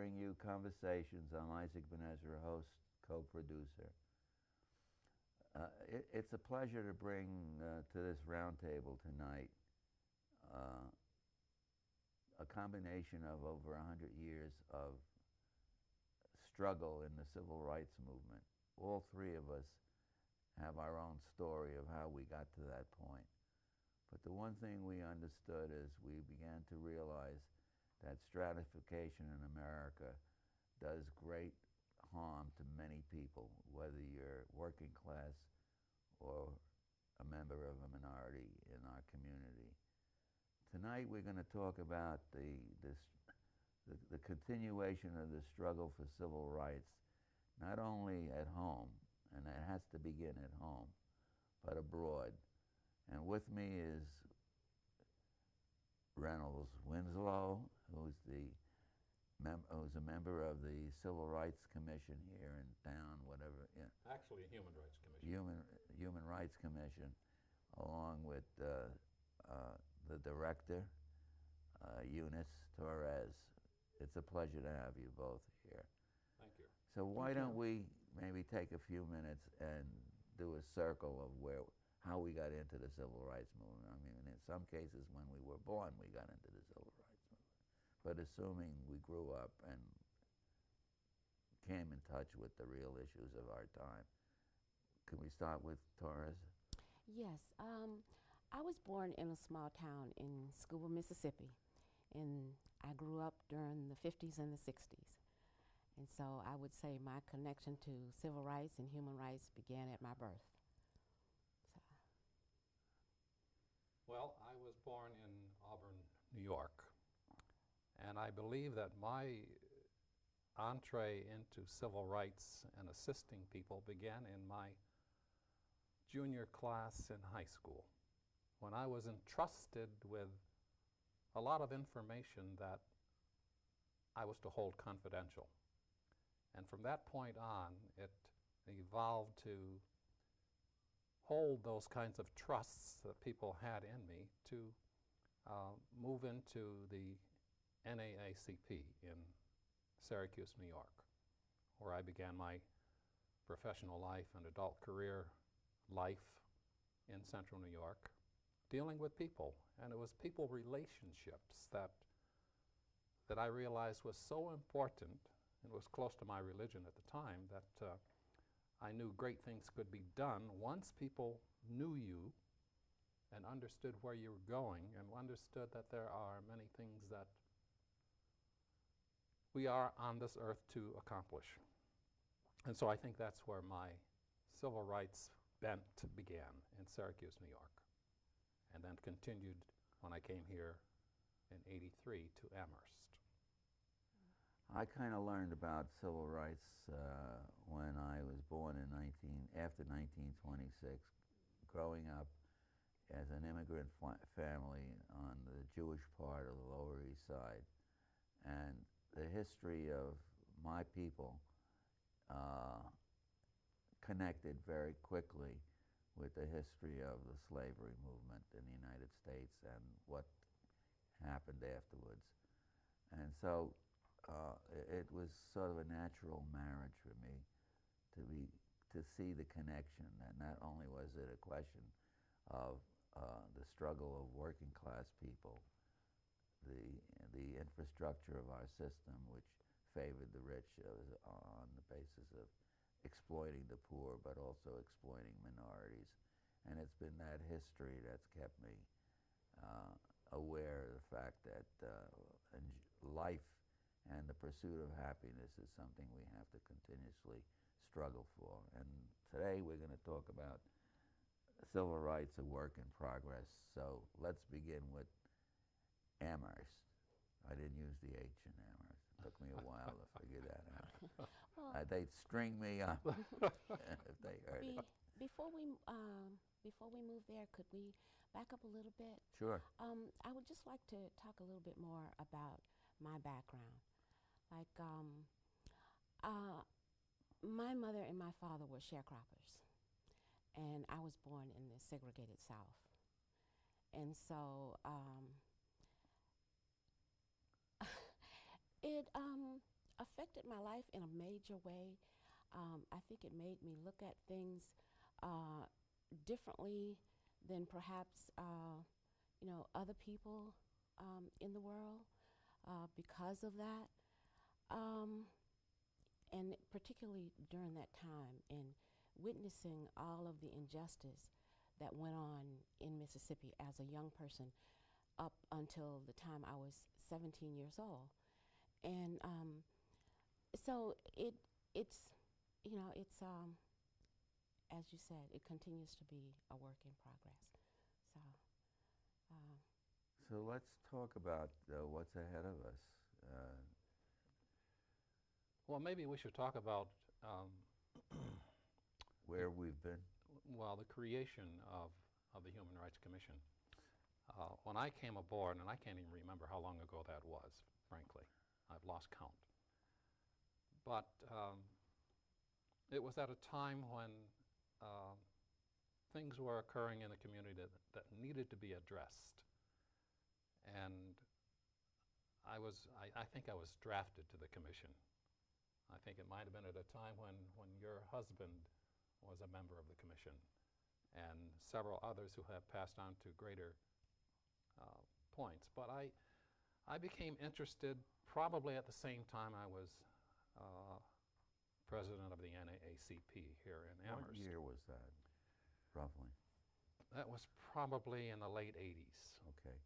bring you Conversations. I'm Isaac BenEzra, host, co-producer. It's a pleasure to bring to this roundtable tonight a combination of over 100 years of struggle in the civil rights movement. All three of us have our own story of how we got to that point. But the one thing we understood is we began to realize that stratification in America does great harm to many people, whether you're working class or a member of a minority in our community. Tonight we're going to talk about the continuation of the struggle for civil rights, not only at home, and it has to begin at home, but abroad. And with me is Reynolds Winslow, who's a member of the Civil Rights Commission here in town, whatever. Yeah. Actually, a Human Rights Commission. Human Rights Commission, along with the director, Eunice Torres. It's a pleasure to have you both here. Thank you. So why don't we maybe take a few minutes and do a circle of how we got into the civil rights movement. I mean, in some cases, when we were born, we got into the civil rights movement. But assuming we grew up and came in touch with the real issues of our time, can we start with Torres? Yes. I was born in a small town in Scuba, Mississippi, and I grew up during the 50s and the 60s. And so I would say my connection to civil rights and human rights began at my birth. Well, I was born in Auburn, New York, and I believe that my entree into civil rights and assisting people began in my junior class in high school, when I was entrusted with a lot of information that I was to hold confidential. And from that point on, it evolved to hold those kinds of trusts that people had in me to move into the NAACP in Syracuse, New York, where I began my professional life and adult career life in central New York, dealing with people. And it was people relationships that I realized was so important, and it was close to my religion at the time, that I knew great things could be done once people knew you and understood where you were going and understood that there are many things that we are on this earth to accomplish. And so I think that's where my civil rights bent began, in Syracuse, New York, and then continued when I came here in '83 to Amherst. I kind of learned about civil rights when I was born after 1926, growing up as an immigrant family on the Jewish part of the Lower East Side. And the history of my people connected very quickly with the history of the slavery movement in the United States and what happened afterwards. And so it was sort of a natural marriage for me to see the connection, that not only was it a question of the struggle of working class people, the infrastructure of our system, which favored the rich on the basis of exploiting the poor, but also exploiting minorities. And it's been that history that's kept me aware of the fact that life and the pursuit of happiness is something we have to continuously struggle for. And today we're going to talk about civil rights, a work in progress. So let's begin with Amherst. I didn't use the H in Amherst. It took me a while to figure that out. Well, they'd string me up if they heard it. Before we move there, could we back up a little bit? Sure. I would just like to talk a little bit more about my background. Like, my mother and my father were sharecroppers, and I was born in the segregated South. And so affected my life in a major way. I think it made me look at things differently than perhaps other people in the world because of that. And particularly during that time and witnessing all of the injustice that went on in Mississippi as a young person up until the time I was 17 years old. And so it's as you said, it continues to be a work in progress. So. So let's talk about what's ahead of us. Well, maybe we should talk about where we've been. Well, the creation of the Human Rights Commission. When I came aboard, and I can't even remember how long ago that was, frankly. I've lost count. But it was at a time when things were occurring in the community that needed to be addressed. And I think I was drafted to the commission. I think it might have been at a time when your husband was a member of the commission, and several others who have passed on to greater points. But I became interested probably at the same time I was president of the NAACP here in Amherst. What year was that, roughly? That was probably in the late 80s. Okay.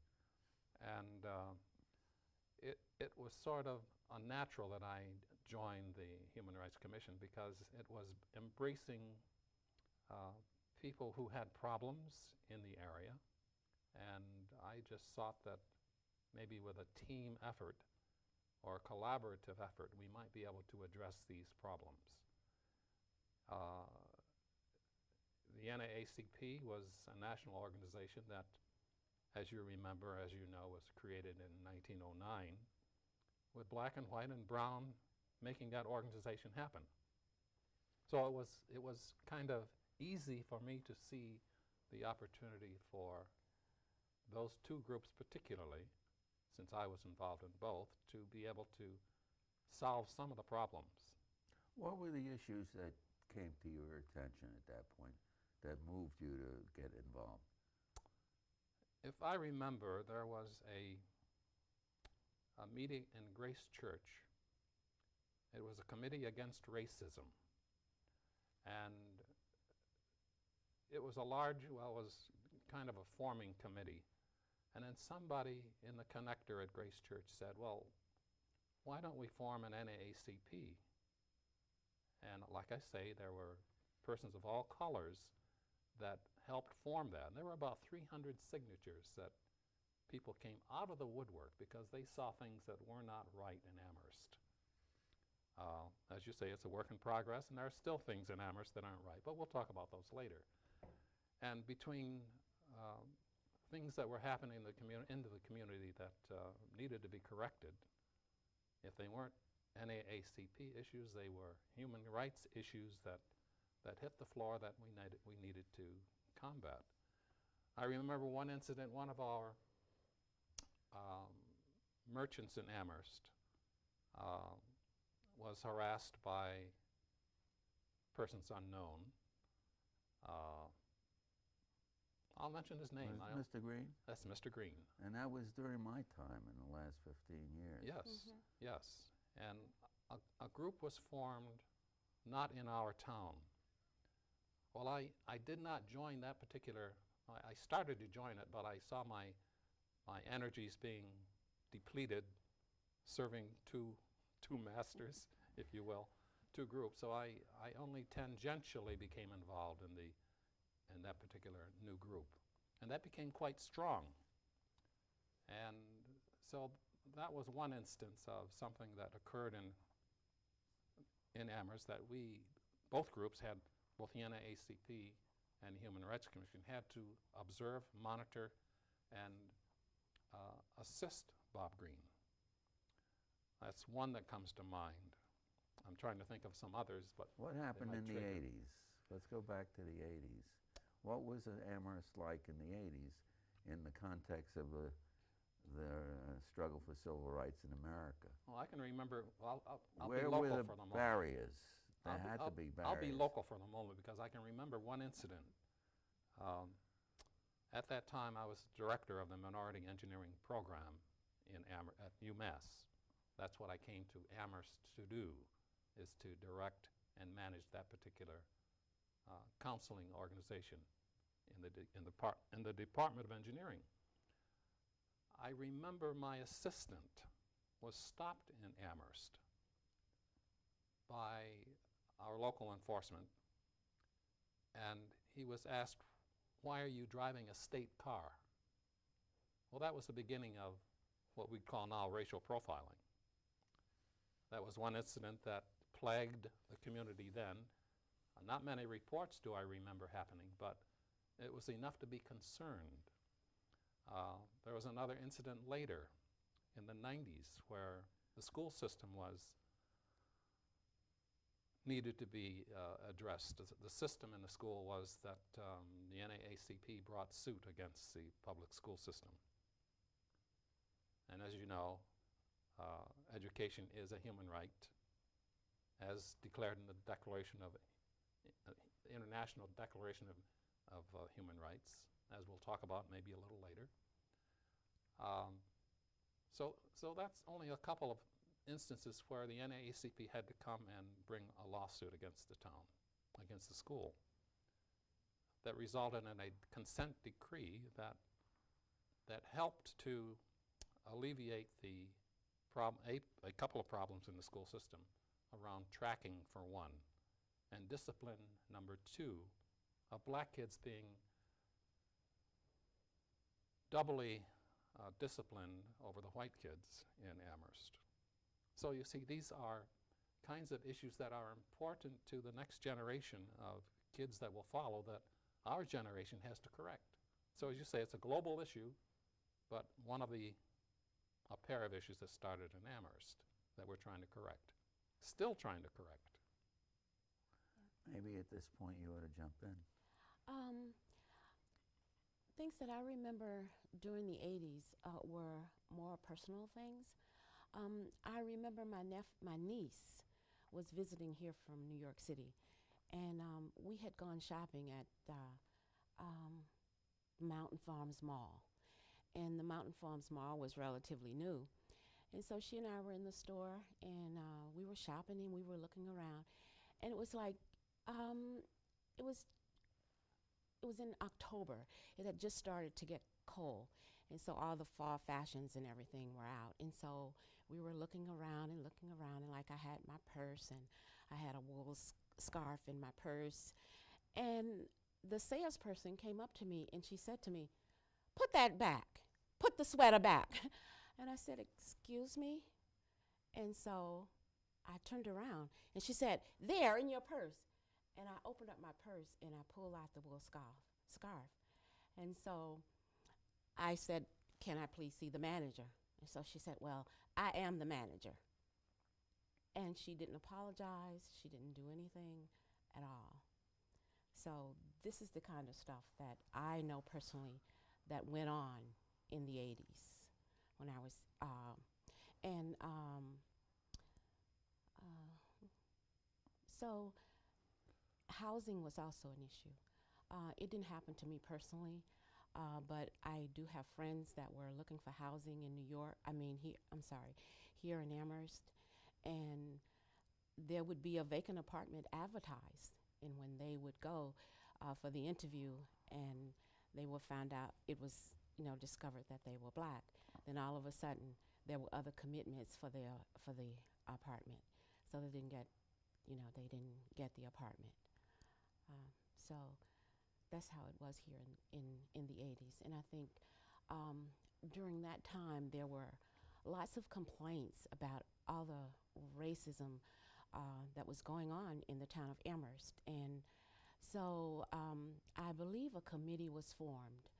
And it was sort of unnatural that I joined the Human Rights Commission because it was embracing people who had problems in the area, and I just thought that maybe with a team effort or a collaborative effort we might be able to address these problems. The NAACP was a national organization that, as you remember, as you know, was created in 1909 with black and white and brown making that organization happen. So it was kind of easy for me to see the opportunity for those two groups particularly, since I was involved in both, to be able to solve some of the problems. What were the issues that came to your attention at that point that moved you to get involved? If I remember, there was a meeting in Grace Church. It was a committee against racism. And it was a large, well, it was kind of a forming committee. And then somebody in the connector at Grace Church said, well, why don't we form an NAACP? And like I say, there were persons of all colors that helped form that. And there were about 300 signatures that people came out of the woodwork because they saw things that were not right in Amherst. As you say, it's a work in progress, and there are still things in Amherst that aren't right, but we'll talk about those later. And between things that were happening in the community that needed to be corrected, if they weren't NAACP issues, they were human rights issues that hit the floor that we needed to combat. I remember one incident, one of our merchants in Amherst was harassed by persons unknown. I'll mention his name. Mr. Green? That's Mr. Green. And that was during my time in the last 15 years. Yes, yes. And a group was formed not in our town. Well, I did not join that particular, I started to join it, but I saw my energies being depleted serving two masters, if you will, two groups. So I only tangentially became involved in that particular new group. And that became quite strong. And so that was one instance of something that occurred in Amherst that both groups had, both the NAACP and the Human Rights Commission, had to observe, monitor, and assist Bob Green. That's one that comes to mind. I'm trying to think of some others, but what happened in the 80s? Let's go back to the 80s. What was Amherst like in the 80s in the context of the struggle for civil rights in America? Well, I can remember, I'll be Where local were the for the moment. barriers? There had to be barriers. I'll be local for the moment because I can remember one incident. At that time, I was director of the minority engineering program at UMass. That's what I came to Amherst to do, is to direct and manage that particular counseling organization in the Department of Engineering. I remember my assistant was stopped in Amherst by our local enforcement, and he was asked, "Why are you driving a state car?" Well, that was the beginning of what we'd call now racial profiling. That was one incident that plagued the community then. Not many reports do I remember happening, but it was enough to be concerned. There was another incident later in the 90s where the school system needed to be addressed. The system in the school was that the NAACP brought suit against the public school system. And as you know, education is a human right, as declared in the International Declaration of Human Rights, as we'll talk about maybe a little later. So that's only a couple of instances where the NAACP had to come and bring a lawsuit against the town, against the school, that resulted in a consent decree that helped to alleviate a couple of problems in the school system around tracking, for one, and discipline, number two, of black kids being doubly disciplined over the white kids in Amherst. So you see, these are kinds of issues that are important to the next generation of kids that will follow, that our generation has to correct. So as you say, it's a global issue, but a pair of issues that started in Amherst that we're trying to correct, still trying to correct. Maybe at this point you ought to jump in. Things that I remember during the 80s were more personal things. I remember my niece was visiting here from New York City, and we had gone shopping at Mountain Farms Mall. And the Mountain Farms Mall was relatively new. And so she and I were in the store, and we were shopping, and we were looking around. And it was like, it was in October. It had just started to get cold. And so all the fall fashions and everything were out. And so we were looking around, and like I had my purse, and I had a wool scarf in my purse. And the salesperson came up to me, and she said to me, "Put that back. Put the sweater back." And I said, "Excuse me?" And so I turned around, and she said, "There, in your purse." And I opened up my purse, and I pulled out the wool scarf. And so I said, "Can I please see the manager?" And so she said, "Well, I am the manager." And she didn't apologize. She didn't do anything at all. So this is the kind of stuff that I know personally that went on in the 80s when I was, so housing was also an issue. It didn't happen to me personally, but I do have friends that were looking for housing in New York. Here in Amherst, and there would be a vacant apartment advertised, and when they would go for the interview, and they were found out, it was discovered that they were black, then all of a sudden there were other commitments for the apartment, so they didn't get the apartment. So that's how it was here in the 80s. And I think during that time there were lots of complaints about all the racism that was going on in the town of Amherst. And so I believe a committee was formed,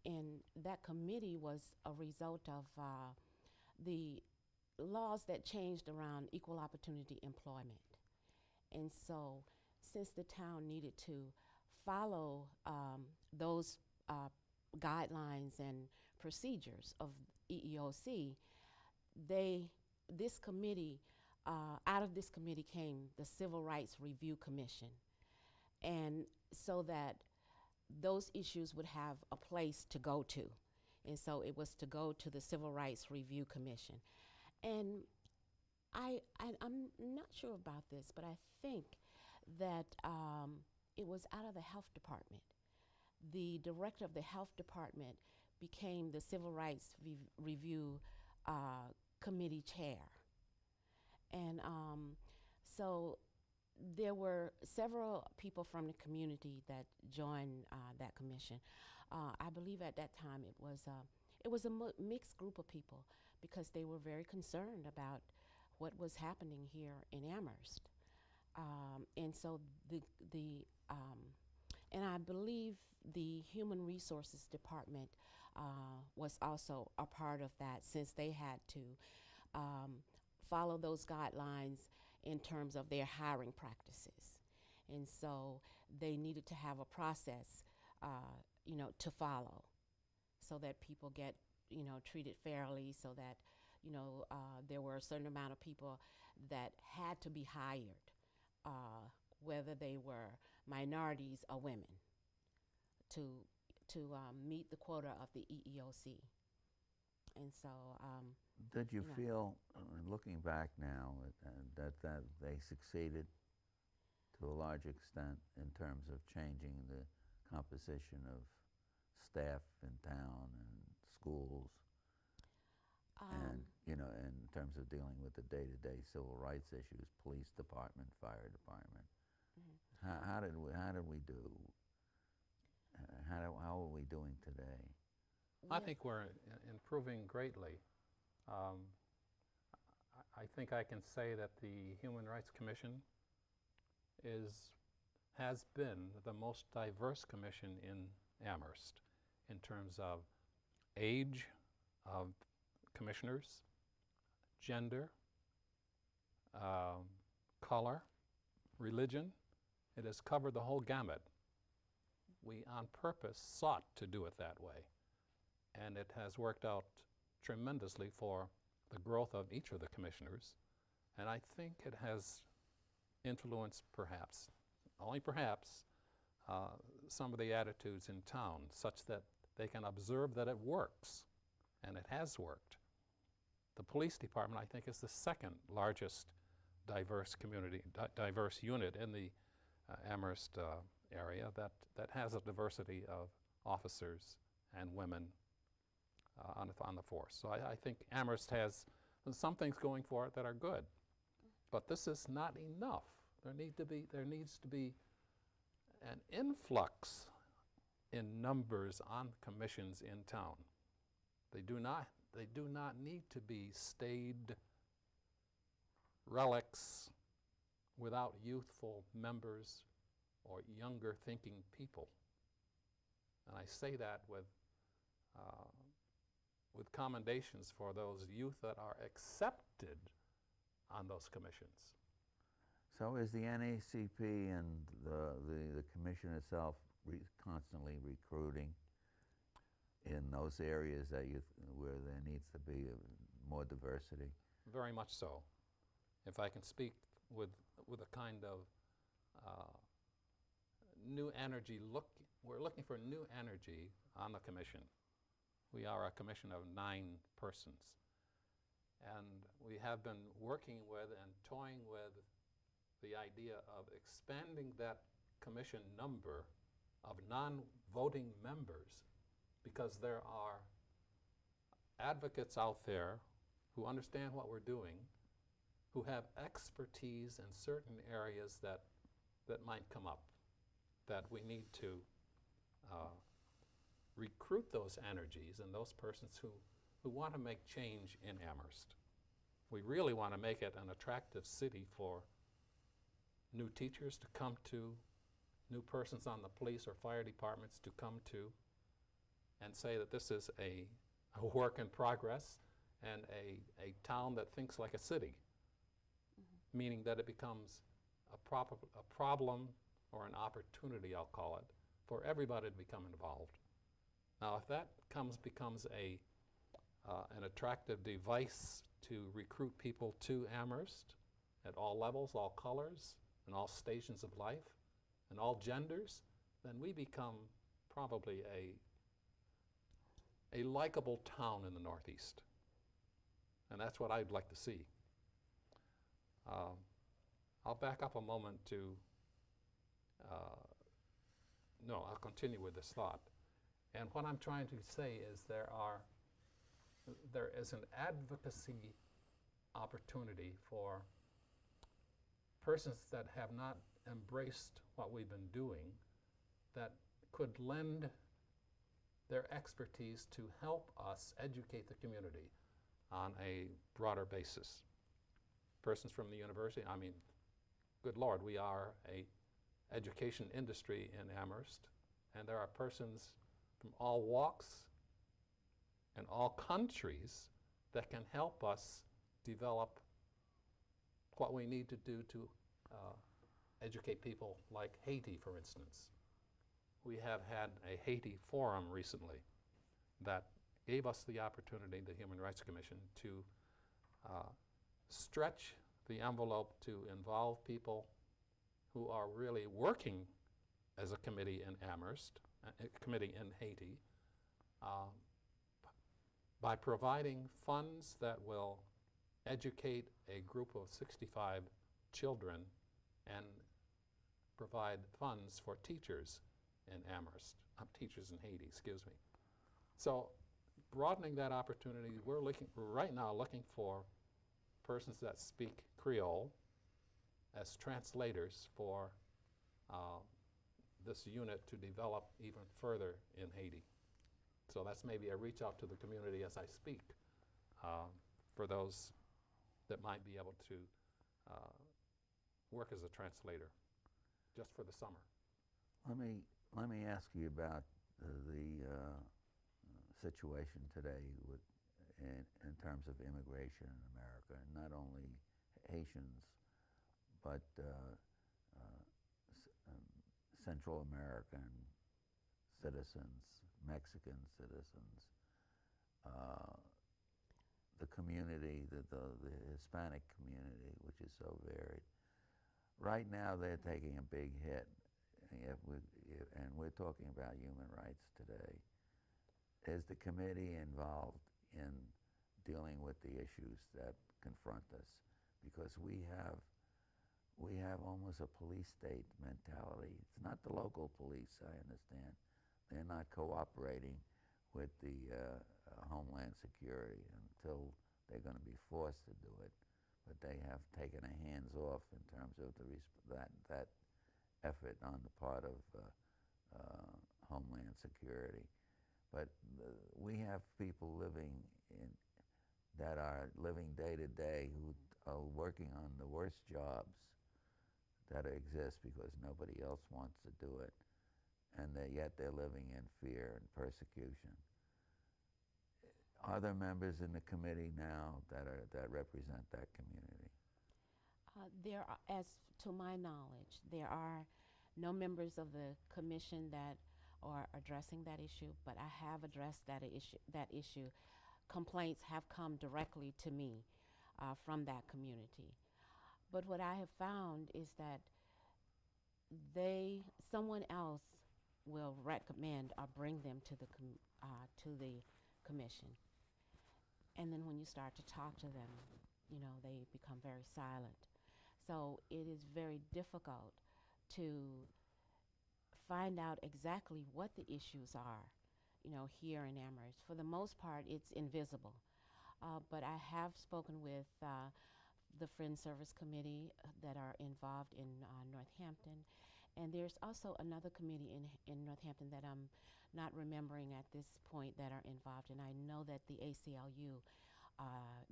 and that committee was a result of the laws that changed around equal opportunity employment. And so since the town needed to follow those guidelines and procedures of EEOC, this committee, out of this committee came the Civil Rights Review Commission, and so that those issues would have a place to go to. And so it was to go to the Civil Rights Review Commission. And I'm not sure about this, but I think that it was out of the health department. The director of the health department became the Civil Rights Review Committee chair. And so there were several people from the community that joined that commission. I believe at that time it was a mixed group of people, because they were very concerned about what was happening here in Amherst. And so and I believe the Human Resources Department was also a part of that, since they had to follow those guidelines in terms of their hiring practices. And so they needed to have a process, to follow, so that people get, treated fairly, so that, there were a certain amount of people that had to be hired, whether they were minorities or women, to meet the quota of the EEOC. And so did you feel, looking back now, that they succeeded to a large extent in terms of changing the composition of staff in town and schools, and in terms of dealing with the day-to-day civil rights issues, police department, fire department? Mm-hmm. How did we do? How are we doing today? I think we're improving greatly. I think I can say that the Human Rights Commission has been the most diverse commission in Amherst in terms of age of commissioners, gender, color, religion. It has covered the whole gamut. We on purpose sought to do it that way, and it has worked out tremendously for the growth of each of the commissioners. And I think it has influenced, perhaps, only perhaps, some of the attitudes in town, such that they can observe that it works, and it has worked. The police department, I think, is the second largest diverse diverse unit in the Amherst area that has a diversity of officers and women on the force. So I think Amherst has some things going for it that are good, but this is not enough. There needs to be an influx in numbers on commissions in town. They do not need to be staid relics without youthful members or younger thinking people. And I say that with commendations for those youth that are accepted on those commissions. So is the NACP and the commission itself constantly recruiting in those areas where there needs to be more diversity? Very much so. If I can speak with a kind of new energy, we're looking for new energy on the commission. We are a commission of 9 persons, and we have been working with and toying with the idea of expanding that commission number of non-voting members, because there are advocates out there who understand what we're doing, who have expertise in certain areas that might come up, that we need to recruit those energies and those persons who want to make change in Amherst. We really want to make it an attractive city for new teachers to come to, new persons on the police or fire departments to come to, and say that this is a work in progress and a town that thinks like a city, meaning that it becomes a problem or an opportunity, I'll call it, for everybody to become involved. Now, if that becomes an attractive device to recruit people to Amherst at all levels, all colors, and all stations of life, and all genders, then we become probably a likable town in the Northeast. And that's what I'd like to see. I'll back up a moment to, no, I'll continue with this thought. And what I'm trying to say is there is an advocacy opportunity for persons that have not embraced what we've been doing, that could lend their expertise to help us educate the community on a broader basis. Persons from the university, I mean, good Lord, we are a education industry in Amherst, and there are persons from all walks and all countries that can help us develop what we need to do to educate people like Haiti, for instance. We have had a Haiti forum recently that gave us the opportunity, the Human Rights Commission, to stretch the envelope to involve people who are really working as a committee in Amherst, a committee in Haiti, by providing funds that will educate a group of 65 children and provide funds for teachers in Amherst, teachers in Haiti, excuse me. So broadening that opportunity, we're right now looking for persons that speak Creole as translators for this unit to develop even further in Haiti. So that's maybe a reach out to the community as I speak for those that might be able to work as a translator just for the summer. Let me ask you about the situation today in terms of immigration in America, and not only Haitians, but Central American citizens, Mexican citizens, the community, the Hispanic community, which is so varied. Right now, they're taking a big hit, and we're talking about human rights today. Is the committee involved in dealing with the issues that confront us? Because we have almost a police state mentality. It's not the local police, I understand. They're not cooperating with the Homeland Security until they're going to be forced to do it. But they have taken a hands off in terms of that effort on the part of Homeland Security. But we have people that are living day to day who are working on the worst jobs that exist because nobody else wants to do it, and yet they're living in fear and persecution. Are there members in the committee now that represent that community? There are, as to my knowledge, there are no members of the commission that are addressing that issue, but I have addressed that issue. Complaints have come directly to me from that community. But what I have found is that someone else will recommend or bring them to the commission. And then when you start to talk to them, they become very silent. So it is very difficult to find out exactly what the issues are, here in Amherst. For the most part, it's invisible. But I have spoken with the Friends Service Committee that are involved in Northampton. And there's also another committee in Northampton that I'm not remembering at this point that are involved. And I know that the ACLU,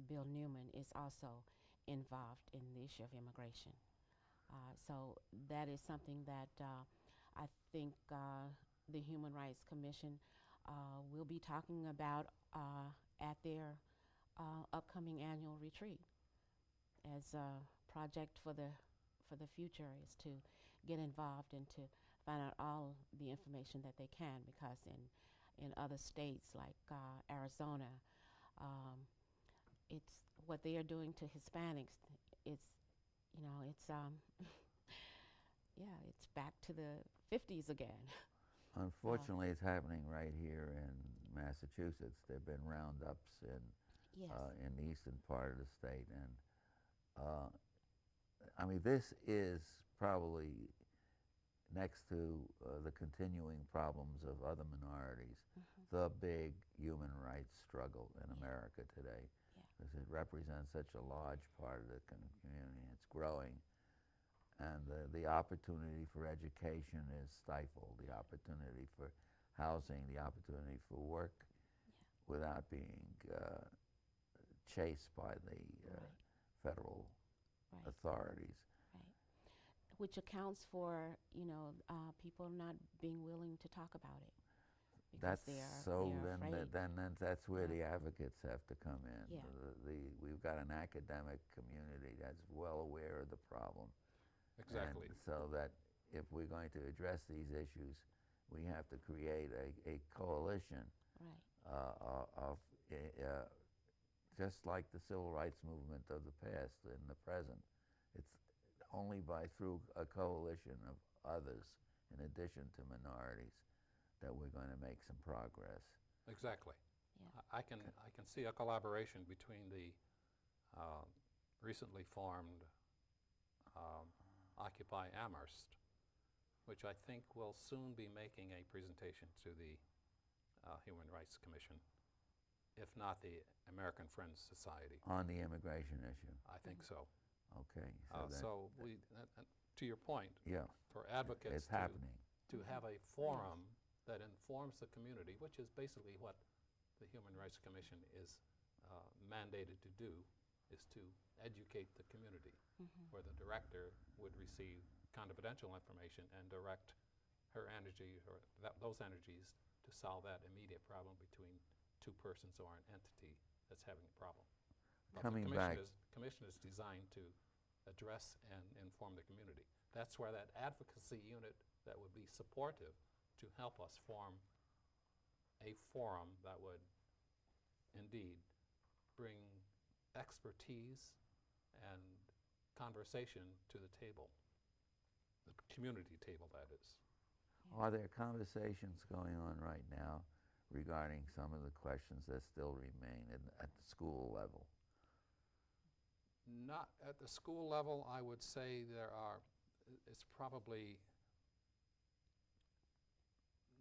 Bill Newman, is also involved in the issue of immigration. So that is something that I think the Human Rights Commission will be talking about at their upcoming annual retreat as a project for the future, is to get involved and to find out all the information that they can, because in in other states like Arizona. It's what they are doing to Hispanics. It's, it's yeah, it's back to the 50s again. Unfortunately, it's happening right here in Massachusetts. There have been roundups Yes. in the eastern part of the state, and I mean, this is probably next to the continuing problems of other minorities, the big human rights struggle in America today, because it represents such a large part of the community. It's growing, and the opportunity for education is stifled, the opportunity for housing, the opportunity for work without being chased by the federal authorities. Which accounts for, people not being willing to talk about it. That's Afraid. then that's where the advocates have to come in. Yeah. We've got an academic community that's well aware of the problem. Exactly. And so that if we're going to address these issues, we have to create a coalition of just like the civil rights movement of the past and the present. It's only through a coalition of others, in addition to minorities, that we're going to make some progress. Exactly. Yeah. I can see a collaboration between the recently formed Occupy Amherst, which I think will soon be making a presentation to the Human Rights Commission, if not the American Friends Society. On the immigration issue. I think so. Okay. To your point, for advocates it's happening. To have a forum that informs the community, which is basically what the Human Rights Commission is mandated to do, is to educate the community, where the director would receive confidential information and direct her energy, or those energies, to solve that immediate problem between two persons or an entity that's having a problem. But Coming the back, commission is designed to address and inform the community. That's where that advocacy unit that would be supportive to help us form a forum that would indeed bring expertise and conversation to the table, the community table, that is. are there conversations going on right now regarding some of the questions that still remain at the school level? Not at the school level. I would say it's probably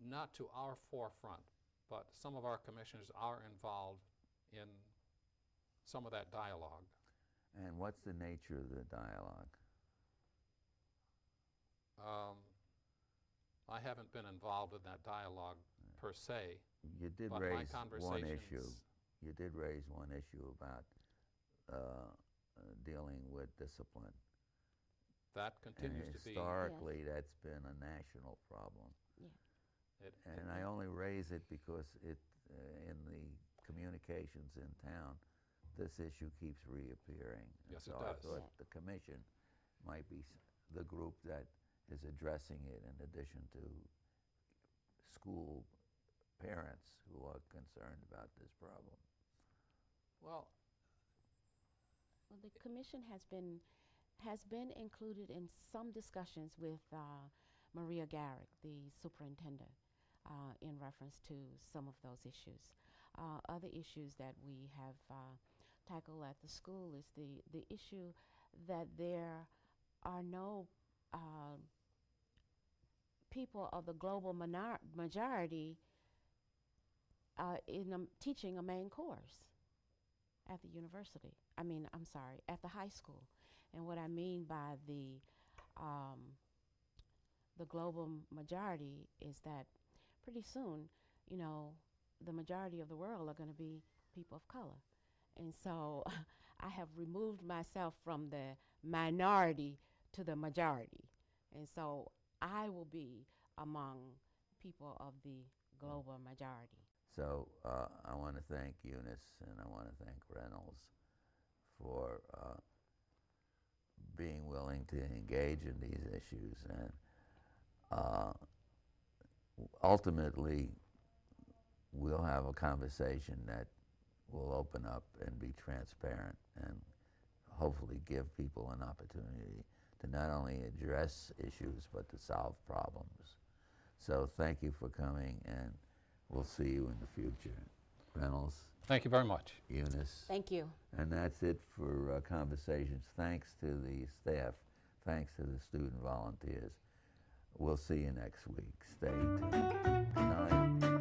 not to our forefront, but some of our commissioners are involved in some of that dialogue. And what's the nature of the dialogue? I haven't been involved in that dialogue per se. You did but raise my one issue. conversations- You did raise one issue about dealing with discipline. That continues And to be. historically, that's been a national problem. And I only raise it because in the communications in town, this issue keeps reappearing. And Yes, so it I does. thought the commission might be the group that is addressing it, in addition to school parents who are concerned about this problem. Well, The commission has been included in some discussions with Maria Garrick, the superintendent, in reference to some of those issues. Other issues that we have tackled at the school is the issue that there are no people of the global majority teaching a main course at the university. At the high school. And what I mean by the global majority is that pretty soon, the majority of the world are going to be people of color. And so I have removed myself from the minority to the majority. And so I will be among people of the global majority. So I want to thank Eunice, and I want to thank Reynolds for being willing to engage in these issues. And ultimately, have a conversation that will open up and be transparent and hopefully give people an opportunity to not only address issues but to solve problems. So thank you for coming, and we'll see you in the future. Reynolds. Thank you very much. Eunice. Thank you. And that's it for Conversations. Thanks to the staff. Thanks to the student volunteers. We'll see you next week. Stay tuned. Good night.